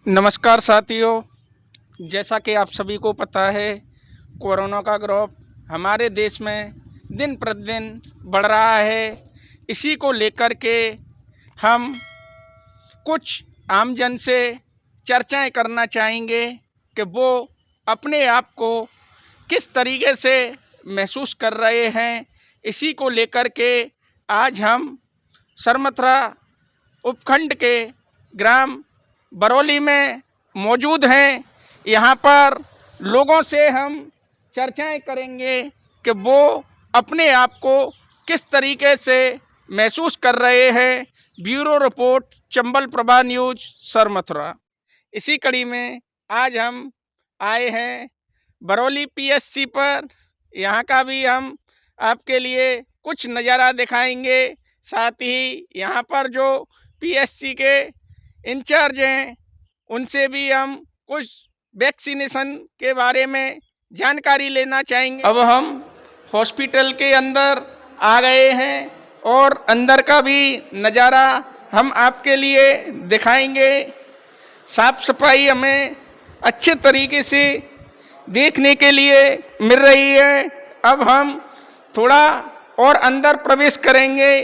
नमस्कार साथियों। जैसा कि आप सभी को पता है, कोरोना का ग्राफ हमारे देश में दिन प्रतिदिन बढ़ रहा है। इसी को लेकर के हम कुछ आमजन से चर्चाएं करना चाहेंगे कि वो अपने आप को किस तरीके से महसूस कर रहे हैं। इसी को लेकर के आज हम सरमथुरा उपखंड के ग्राम बरौली में मौजूद हैं। यहाँ पर लोगों से हम चर्चाएं करेंगे कि वो अपने आप को किस तरीके से महसूस कर रहे हैं। Bureau report, Chambal Prabha news, Sarmathura. इसी कड़ी में आज हम आए हैं बरौली पीएससी पर। यहाँ का भी हम आपके लिए कुछ नज़ारा दिखाएंगे। साथ ही यहाँ पर जो पीएससी के इंचार्ज हैं उनसे भी हम कुछ वैक्सीनेशन के बारे में जानकारी लेना चाहेंगे। अब हम हॉस्पिटल के अंदर आ गए हैं और अंदर का भी नज़ारा हम आपके लिए दिखाएंगे। साफ सफाई हमें अच्छे तरीके से देखने के लिए मिल रही है। अब हम थोड़ा और अंदर प्रवेश करेंगे।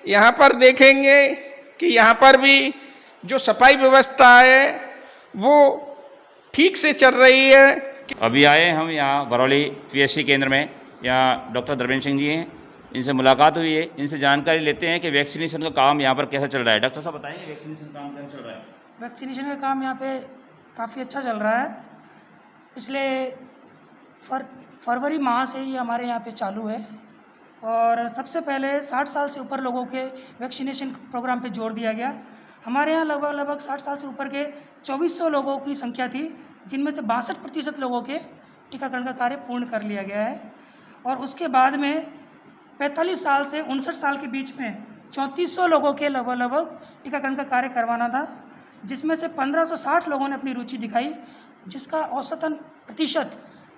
यहाँ पर देखेंगे कि यहाँ पर भी जो सफाई व्यवस्था है वो ठीक से चल रही है। अभी आए हम यहाँ बरौली पीएससी केंद्र में। यहाँ डॉक्टर धर्मेंद्र सिंह जी हैं, इनसे मुलाकात हुई है। इनसे जानकारी लेते हैं कि वैक्सीनेशन का काम यहाँ पर कैसा चल रहा है। डॉक्टर साहब बताएंगे वैक्सीनेशन काम कैसा चल रहा है। वैक्सीनेशन का काम यहाँ पे काफ़ी अच्छा चल रहा है। पिछले फरवरी माह से ही हमारे यहाँ पे चालू है और सबसे पहले 60 साल से ऊपर लोगों के वैक्सीनेशन प्रोग्राम पे जोर दिया गया। हमारे यहाँ लगभग 60 साल से ऊपर के 2400 लोगों की संख्या थी, जिनमें से 62% लोगों के टीकाकरण का कार्य पूर्ण कर लिया गया है। और उसके बाद में 45 साल से 59 साल के बीच में 3400 लोगों के लगभग टीकाकरण का कार्य करवाना था, जिसमें से 1560 लोगों ने अपनी रुचि दिखाई, जिसका औसतन प्रतिशत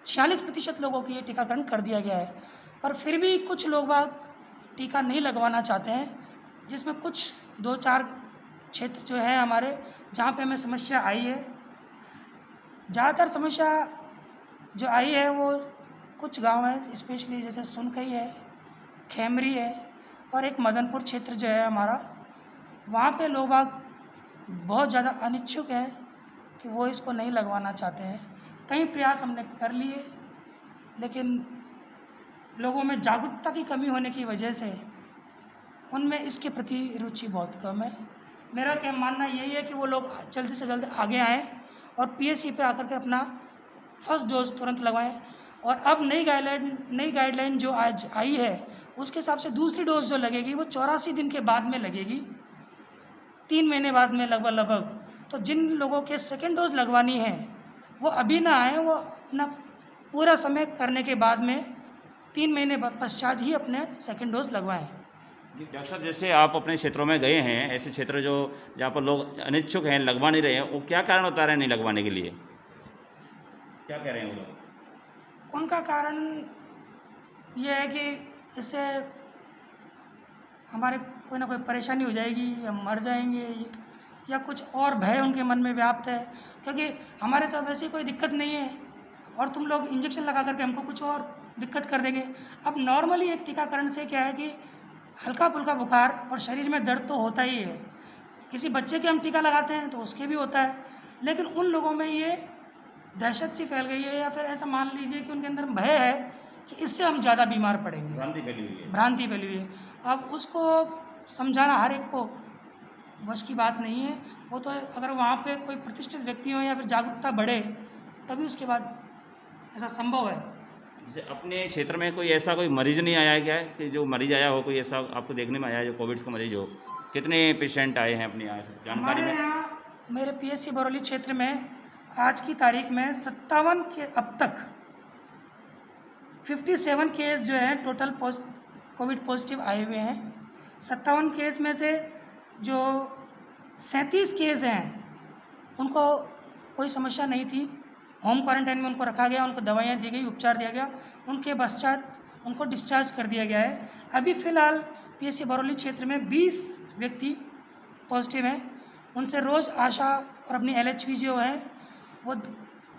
46% लोगों की ये टीकाकरण कर दिया गया है। पर फिर भी कुछ लोग टीका नहीं लगवाना चाहते हैं, जिसमें कुछ 2-4 क्षेत्र जो है हमारे, जहाँ पे हमें समस्या आई है। ज़्यादातर समस्या जो आई है वो कुछ गांव है, स्पेशली जैसे सुनकई है, खेमरी है और एक मदनपुर क्षेत्र जो है हमारा, वहाँ पे लोग बहुत ज़्यादा अनिच्छुक हैं कि वो इसको नहीं लगवाना चाहते हैं। कई प्रयास हमने कर लिए, लेकिन लोगों में जागरूकता की कमी होने की वजह से उनमें इसके प्रति रुचि बहुत कम है। मेरा क्या मानना यही है कि वो लोग जल्दी से जल्दी आगे आएँ और पीएससी पे आकर के अपना फर्स्ट डोज तुरंत लगवाएं। और अब नई गाइडलाइन जो आज आई है, उसके हिसाब से दूसरी डोज जो लगेगी वो 84 दिन के बाद में लगेगी, 3 महीने बाद में लगभग। तो जिन लोगों के सेकेंड डोज लगवानी है वो अभी ना आए, वो अपना पूरा समय करने के बाद में 3 महीने पश्चात ही अपने सेकेंड डोज लगवाएं। डॉक्टर साहब, जैसे आप अपने क्षेत्रों में गए हैं, ऐसे क्षेत्र जो जहाँ पर लोग अनिच्छुक हैं, लगवा नहीं रहे हैं, वो क्या कारण बता रहे हैं नहीं लगवाने के लिए, क्या कह रहे हैं वो लोग? उनका कारण ये है कि इससे हमारे कोई ना कोई परेशानी हो जाएगी या मर जाएंगे, या कुछ और भय उनके मन में व्याप्त है, क्योंकि हमारे तो वैसे कोई दिक्कत नहीं है और तुम लोग इंजेक्शन लगा करके हमको कुछ और दिक्कत कर देंगे। अब नॉर्मली एक टीकाकरण से क्या है कि हल्का फुल्का बुखार और शरीर में दर्द तो होता ही है। किसी बच्चे के हम टीका लगाते हैं तो उसके भी होता है, लेकिन उन लोगों में ये दहशत सी फैल गई है, या फिर ऐसा मान लीजिए कि उनके अंदर भय है कि इससे हम ज़्यादा बीमार पड़ेंगे। भ्रांति फैली हुई है। अब उसको समझाना हर एक को बस की बात नहीं है। वो तो अगर वहाँ पे कोई प्रतिष्ठित व्यक्ति हो या फिर जागरूकता बढ़े, तभी उसके बाद ऐसा संभव है। जैसे अपने क्षेत्र में कोई ऐसा कोई मरीज नहीं आया है क्या है कि जो मरीज आया हो, कोई ऐसा आपको देखने में आया है जो कोविड का मरीज हो? कितने पेशेंट आए हैं अपने यहाँ से जानकारी में? मेरे पीएससी बरौली क्षेत्र में आज की तारीख में 57 के अब तक 57 केस जो हैं टोटल कोविड पॉजिटिव आए हुए हैं। 57 केस में से जो 37 केस हैं उनको कोई समस्या नहीं थी। होम क्वारंटाइन में उनको रखा गया, उनको दवाइयाँ दी गई, उपचार दिया गया, उनके पश्चात उनको डिस्चार्ज कर दिया गया है। अभी फ़िलहाल पीएससी बरौली क्षेत्र में 20 व्यक्ति पॉजिटिव हैं, उनसे रोज़ आशा और अपनी LHP जो है वो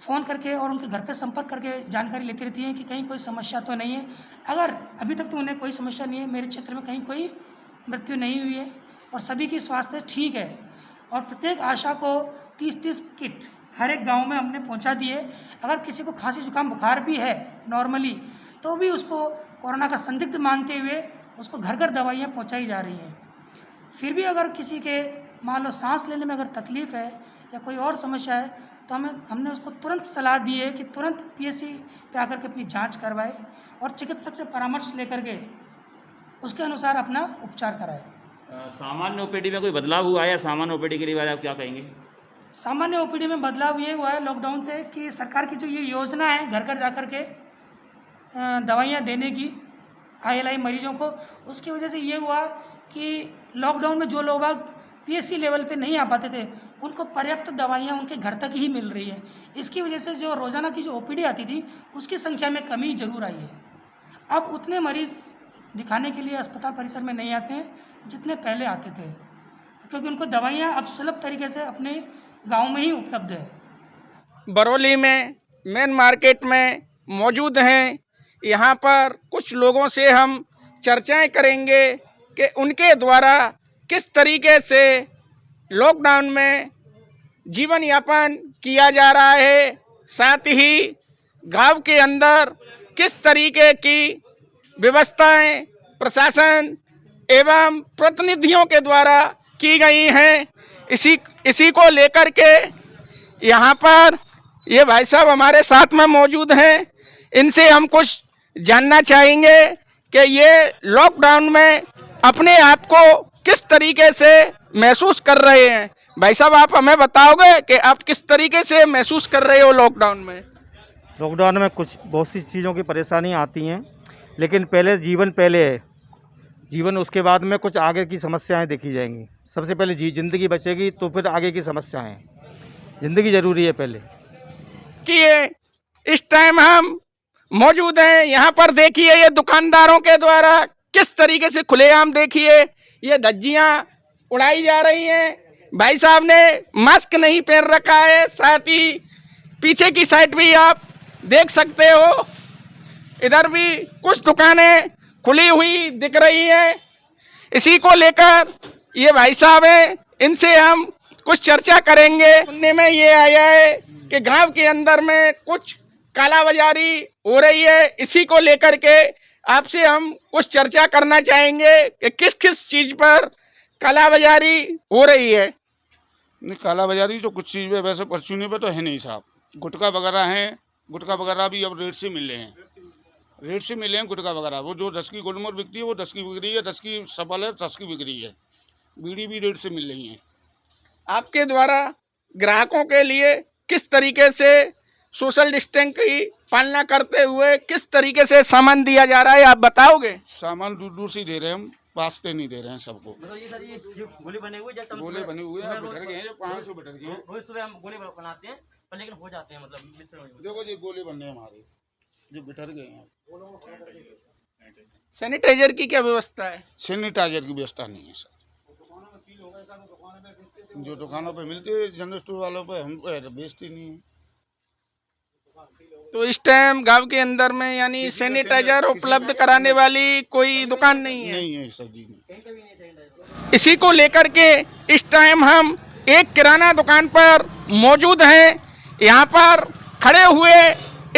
फ़ोन करके और उनके घर पे संपर्क करके जानकारी लेती रहती हैं कि कहीं कोई समस्या तो नहीं है। अगर अभी तक तो उन्हें कोई समस्या नहीं है, मेरे क्षेत्र में कहीं कोई मृत्यु नहीं हुई है और सभी की स्वास्थ्य ठीक है। और प्रत्येक आशा को 30-30 किट हर एक गांव में हमने पहुंचा दिए। अगर किसी को खांसी जुकाम बुखार भी है नॉर्मली, तो भी उसको कोरोना का संदिग्ध मानते हुए उसको घर घर दवाइयाँ पहुंचाई जा रही हैं। फिर भी अगर किसी के मान लो सांस लेने में अगर तकलीफ़ है या कोई और समस्या है, तो हमने उसको तुरंत सलाह दी है कि तुरंत PSC पे आकर के अपनी जांच करवाए और चिकित्सक से परामर्श लेकर के उसके अनुसार अपना उपचार कराए। सामान्य OPD में कोई बदलाव हुआ है या सामान्य OPD के लिए आप क्या कहेंगे? सामान्य OPD में बदलाव ये हुआ है लॉकडाउन से कि सरकार की जो ये योजना है घर घर जाकर के दवाइयाँ देने की ILI मरीजों को, उसकी वजह से ये हुआ कि लॉकडाउन में जो लोग PSC लेवल पे नहीं आ पाते थे उनको पर्याप्त दवाइयाँ उनके घर तक ही मिल रही है। इसकी वजह से जो रोज़ाना की जो OPD आती थी उसकी संख्या में कमी ज़रूर आई है। अब उतने मरीज़ दिखाने के लिए अस्पताल परिसर में नहीं आते हैं जितने पहले आते थे, क्योंकि उनको दवाइयाँ अब सुलभ तरीके से अपने गांव में ही उपलब्ध है। बरौली में मेन मार्केट में मौजूद हैं। यहाँ पर कुछ लोगों से हम चर्चाएं करेंगे कि उनके द्वारा किस तरीके से लॉकडाउन में जीवन यापन किया जा रहा है, साथ ही गांव के अंदर किस तरीके की व्यवस्थाएं प्रशासन एवं प्रतिनिधियों के द्वारा की गई हैं। इसी को लेकर के यहाँ पर ये भाई साहब हमारे साथ में मौजूद हैं। इनसे हम कुछ जानना चाहेंगे कि ये लॉकडाउन में अपने आप को किस तरीके से महसूस कर रहे हैं। भाई साहब, आप हमें बताओगे कि आप किस तरीके से महसूस कर रहे हो लॉकडाउन में? लॉकडाउन में बहुत सी चीज़ों की परेशानियाँ आती हैं, लेकिन पहले जीवन है, जीवन उसके बाद में कुछ आगे की समस्याएं देखी जाएंगी। सबसे पहले ज़िंदगी बचेगी तो फिर आगे की समस्याएं। ज़िंदगी ज़रूरी है पहले। कि इस टाइम हम मौजूद हैं यहाँ पर, देखिए ये दुकानदारों के द्वारा किस तरीके से खुलेआम देखिए ये धज्जियाँ उड़ाई जा रही हैं। भाई साहब ने मास्क नहीं पहन रखा है, साथ ही पीछे की साइड भी आप देख सकते हो, इधर भी कुछ दुकानें खुली हुई दिख रही हैं। इसी को लेकर ये भाई साहब हैं, इनसे हम कुछ चर्चा करेंगे। सुनने में ये आया है कि गांव के अंदर में कुछ कालाबाजारी हो रही है। इसी को लेकर के आपसे हम कुछ चर्चा करना चाहेंगे कि किस किस चीज़ पर कालाबाजारी हो रही है। नहीं, कालाबाजारी तो कुछ चीज़ में वैसे परचूनी पे तो है नहीं साहब। गुटखा वगैरह हैं, गुटखा वगैरह भी अब रेट से मिल रहे हैं, गुटखा वगैरह। वो जो 10 की गुलमोहर बिकती है वो 10 की बिक रही है, 10 की सफल है 10 की बिक रही है। बीड़ी भी रेट से मिल रही है। आपके द्वारा ग्राहकों के लिए किस तरीके से सोशल डिस्टेंस की पालना करते हुए किस तरीके से सामान दिया जा रहा है, आप बताओगे? सामान दूर दूर से दे रहे हैं हम, पास से नहीं दे रहे हैं सबको। मतलब ये सर, ये जो गोले बने हुए हैं, गोले बने हुए हैं, बिठर गए हैं, 500 बिठर गए हैं। रोज सुबह हम गोले बनाते हैं, पर लेकिन हो जाते हैं, मतलब देखो जी गोले बनने हमारे जो बिठर गए हैं। सैनिटाइजर की क्या व्यवस्था है? सैनिटाइजर की व्यवस्था नहीं है सर। जो दुकानों पे मिलते हैं जनरल स्टोर वालों पे, हम बेचते नहीं है। तो इस टाइम गांव के अंदर में यानी सैनिटाइजर उपलब्ध कराने वाली कोई दुकान नहीं है? नहीं है सर जी, नहीं। इसी को लेकर के इस टाइम हम एक किराना दुकान पर मौजूद हैं। यहाँ पर खड़े हुए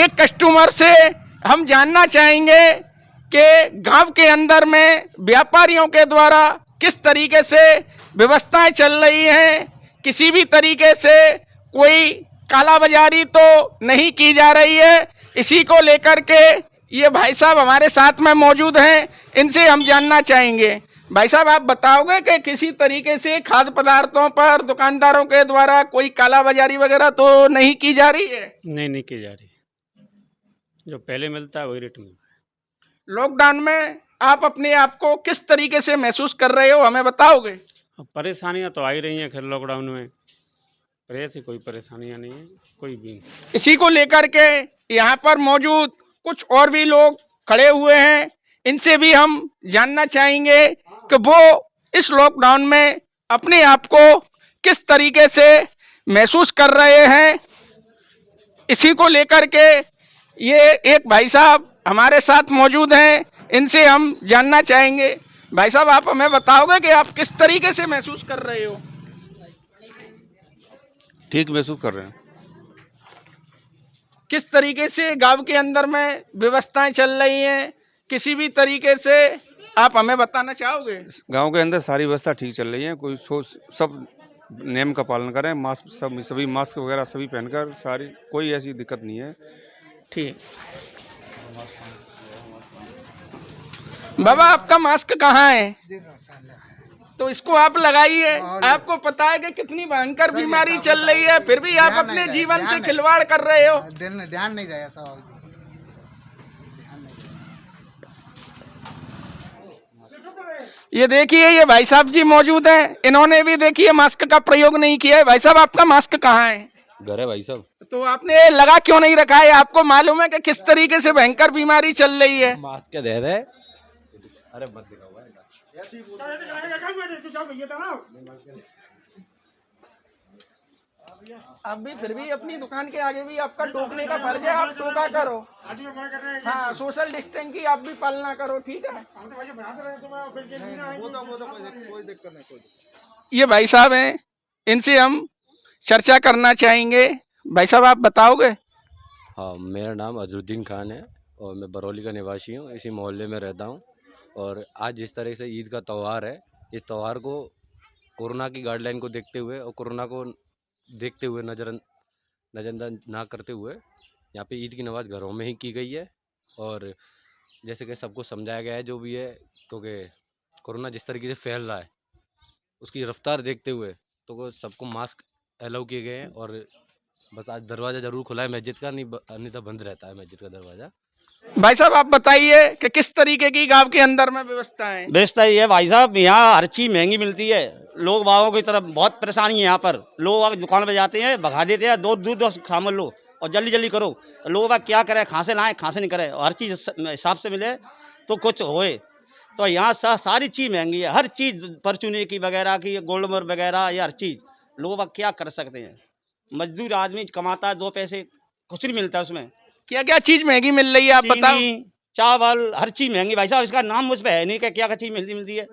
एक कस्टमर से हम जानना चाहेंगे कि गांव के अंदर में व्यापारियों के द्वारा किस तरीके से व्यवस्थाएं चल रही हैं, किसी भी तरीके से कोई कालाबाजारी तो नहीं की जा रही है। इसी को लेकर के ये भाई साहब हमारे साथ में मौजूद हैं, इनसे हम जानना चाहेंगे। भाई साहब, आप बताओगे कि किसी तरीके से खाद्य पदार्थों पर दुकानदारों के द्वारा कोई कालाबाजारी वगैरह तो नहीं की जा रही है? नहीं की जा रही, जो पहले मिलता है वही रेट मिलता है। लॉकडाउन में आप अपने आप को किस तरीके से महसूस कर रहे हो, हमें बताओगे? परेशानियां तो आ ही रही हैं खैर लॉकडाउन में, पर ऐसी कोई परेशानियां नहीं है कोई भी। इसी को लेकर के यहाँ पर मौजूद कुछ और भी लोग खड़े हुए हैं, इनसे भी हम जानना चाहेंगे कि वो इस लॉकडाउन में अपने आप को किस तरीके से महसूस कर रहे हैं, इसी को लेकर के ये एक भाई साहब हमारे साथ मौजूद हैं, इनसे हम जानना चाहेंगे। भाई साहब, आप हमें बताओगे कि आप किस तरीके से महसूस कर रहे हो? ठीक महसूस कर रहे हैं। किस तरीके से गांव के अंदर में व्यवस्थाएं चल रही हैं, किसी भी तरीके से आप हमें बताना चाहोगे? गांव के अंदर सारी व्यवस्था ठीक चल रही है। कोई सब नियम का पालन करें, मास्क सभी मास्क वगैरह सभी पहनकर, सारी कोई ऐसी दिक्कत नहीं है। ठीक। बाबा, आपका मास्क कहाँ है? तो इसको आप लगाइए। आपको पता है कि कितनी भयंकर बीमारी चल रही है, फिर भी आप अपने जीवन से खिलवाड़ कर रहे हो। ध्यान नहीं गया था। ये देखिए, ये भाई साहब जी मौजूद हैं, इन्होंने भी देखिए मास्क का प्रयोग नहीं किया है। भाई साहब, आपका मास्क कहाँ है? घर है भाई साहब। तो आपने लगा क्यों नहीं रखा है? आपको मालूम है कि किस तरीके से भयंकर बीमारी चल रही है। मास्क क्या दे रहे? अरे मत दिखाओ। आप भी फिर भी अपनी दुकान के आगे भी आपका टोकने का फर्ज है, आप टोका करो। हाँ, सोशल डिस्टेंस की आप भी पालना करो, ठीक है? ये भाई साहब हैं, इनसे हम चर्चा करना चाहेंगे। भाई साहब, आप बताओगे? हाँ, मेरा नाम अजरुद्दीन खान है और मैं बरौली का निवासी हूँ, इसी मोहल्ले में रहता हूँ। और आज जिस तरह से ईद का त्यौहार है, इस त्यौहार को कोरोना की गाइडलाइन को देखते हुए और कोरोना को देखते हुए नज़रअंदाज ना करते हुए यहाँ पे ईद की नमाज़ घरों में ही की गई है। और जैसे कि सबको समझाया गया है जो भी है, क्योंकि कोरोना जिस तरीके से फैल रहा है उसकी रफ्तार देखते हुए तो सबको मास्क अलाउ किए गए हैं। और बस आज दरवाज़ा ज़रूर खुला है मस्जिद का, नहीं अन्यथा बंद रहता है मस्जिद का दरवाज़ा। भाई साहब, आप बताइए कि किस तरीके की गांव के अंदर में व्यवस्था है? व्यवस्था ये है भाई साहब, यहाँ हर चीज़ महंगी मिलती है। लोग बागों की तरफ बहुत परेशानी है। यहाँ पर लोग दुकान पे जाते हैं, भगा देते हैं, दूध सामान लो और जल्दी जल्दी करो। लोग बाग क्या करें, खांसे लाएँ, खांसे नहीं करें, हर चीज़ हिसाब से मिले तो कुछ होए। तो यहाँ सारी चीज़ महंगी है, हर चीज़ परचूने की वगैरह की, गोल्ड वगैरह, ये हर चीज़। लोग बाग क्या कर सकते हैं? मजदूर आदमी कमाता है, 2 पैसे कुछ नहीं मिलता उसमें। क्या क्या चीज महंगी मिल रही है, आप बताओ? चावल, हर चीज़ महंगी भाई साहब। इसका नाम मुझ पे है नहीं कि क्या क्या चीज़ मिलती है।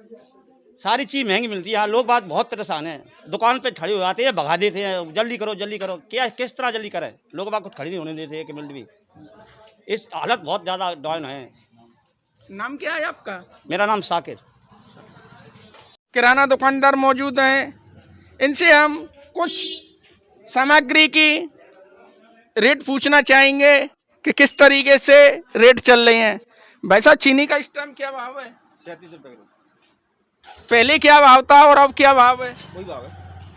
सारी चीज़ महंगी मिलती है। यहाँ लोग बात बहुत परेशान हैं, दुकान पे खड़े हो जाते हैं, भगा देते हैं, जल्दी करो जल्दी करो। क्या किस तरह जल्दी करें? लोग बात कुछ खड़ी नहीं होने देते हैं कि मिल भी। इस हालत बहुत ज़्यादा डाउन है। नाम क्या है आपका? मेरा नाम साकिर। किराना दुकानदार मौजूद हैं, इनसे हम कुछ सामग्री की रेट पूछना चाहेंगे कि किस तरीके से रेट चल रहे हैं। भाई साहब, चीनी का इस टाइम क्या भाव है? 37 रुपये किलो। पहले क्या भाव था और अब क्या भाव है? वही भाव है।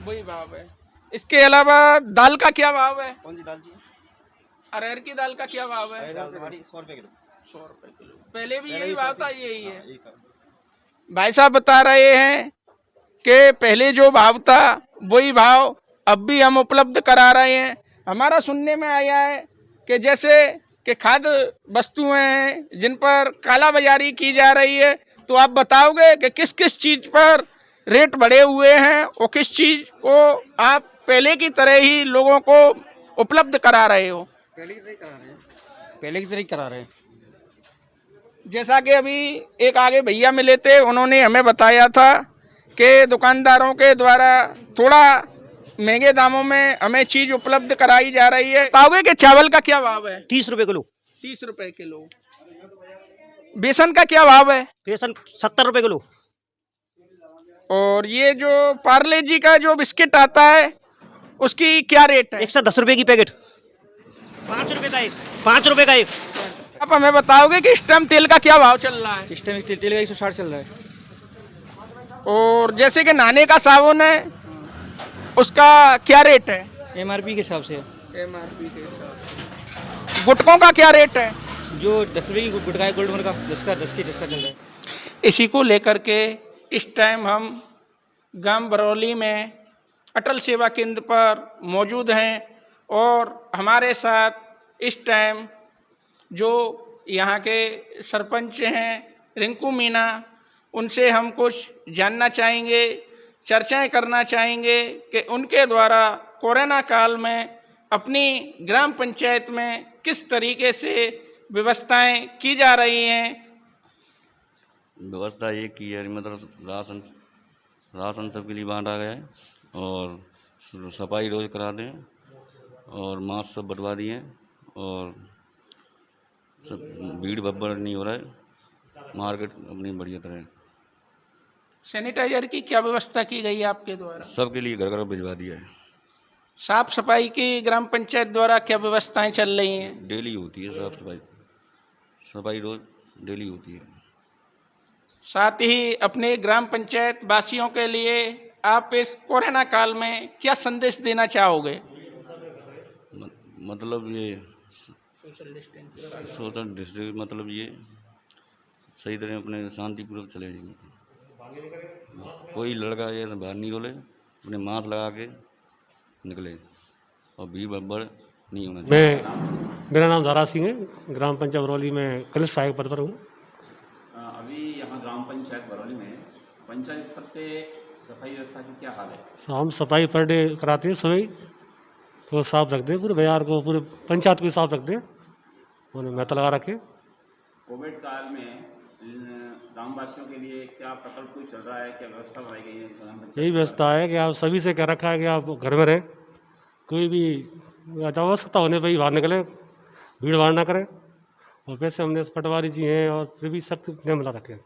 वही भाव है। इसके अलावा दाल का क्या भाव है? कौन सी दाल चाहिए? अरहर की दाल का क्या भाव है? 100 रुपये किलो। 100 रुपये किलो। पहले भी यही भाव था, यही है? भाई साहब बता रहे हैं कि पहले जो भाव था वही भाव अब भी हम उपलब्ध करा रहे हैं। हमारा सुनने में आया है कि जैसे कि खाद्य वस्तुएं हैं जिन पर कालाबाजारी की जा रही है, तो आप बताओगे कि किस किस चीज़ पर रेट बढ़े हुए हैं और किस चीज़ को आप पहले की तरह ही लोगों को उपलब्ध करा रहे हो? पहले की तरह करा रहे हैं। पहले की तरह करा रहे हैं। जैसा कि अभी एक आगे भैया मिले थे, उन्होंने हमें बताया था कि दुकानदारों के द्वारा थोड़ा महंगे दामों में हमें चीज उपलब्ध कराई जा रही है। बताओगे कि चावल का क्या भाव है? 30 रुपये किलो। 30 रुपये किलो। बेसन का क्या भाव है? बेसन 70 रुपये किलो। और ये जो पार्ले जी का जो बिस्किट आता है उसकी क्या रेट है? 110 रुपये की पैकेट। 5 रुपये का एक। 5 रुपये का एक। आप हमें बताओगे कि इस टाइम तेल का क्या भाव चल रहा है? इस टाइम तेल का 160 चल रहा है। और जैसे कि नहाने का साबुन है उसका क्या रेट है? MRP के हिसाब से। MRP के हिसाब से। गुटकों का क्या रेट है? जो 10 रुपये की गुटका है गोल्ड का 10 का चल रहा है। इसी को लेकर के इस टाइम हम गांव बरौली में अटल सेवा केंद्र पर मौजूद हैं और हमारे साथ इस टाइम जो यहाँ के सरपंच हैं रिंकू मीना, उनसे हम कुछ जानना चाहेंगे चर्चाएं करना चाहेंगे कि उनके द्वारा कोरोना काल में अपनी ग्राम पंचायत में किस तरीके से व्यवस्थाएं की जा रही हैं। व्यवस्था ये की है, मतलब राशन सबके लिए बांटा गया है और सफाई रोज करा दें और मास्क सब बंटवा दिए और सब भीड़ भब्बड़ नहीं हो रहा है, मार्केट अपनी बढ़िया तरह। सैनिटाइजर की क्या व्यवस्था की गई है आपके द्वारा? सबके लिए घर घर भिजवा दिया है। साफ सफाई की ग्राम पंचायत द्वारा क्या व्यवस्थाएं चल रही हैं? डेली होती है साफ सफाई रोज डेली होती है। साथ ही अपने ग्राम पंचायत वासियों के लिए आप इस कोरोना काल में क्या संदेश देना चाहोगे? मतलब ये सोशल डिस्टेंस, मतलब ये सही तरह अपने शांतिपूर्वक चले जाएंगे। कोई लड़का ये बाहर नहीं निकले, अपने मास्क लगा के निकले और भीड़ भब्बड़ नहीं होना चाहिए। मेरा नाम दारा सिंह है, ग्राम पंचायत बरौली में कनिष्ठ सहायक पद पर हूँ। अभी यहाँ ग्राम पंचायत बरौली में पंचायत स्तर से सफाई व्यवस्था की क्या हाल है? हम सफाई पर डे कराते हैं, सुबह तो साफ रखते हैं, पूरे बाजार को पूरे पंचायत को साफ रखते हैं, उन्हें महत्व लगा रखे। कोविड काल में ग्रामवासियों के लिए क्या प्रकल्प कोई चल रहा है, क्या व्यवस्था बनाई गई है? यही व्यवस्था है कि आप सभी से कह रखा है कि आप घर में रहें, कोई भी आवश्यकता होने पर ही बाहर निकले, भीड़ भाड़ ना करें। और वैसे हमने पटवारी जी हैं और फिर भी सख्त नियम ला रखे हैं।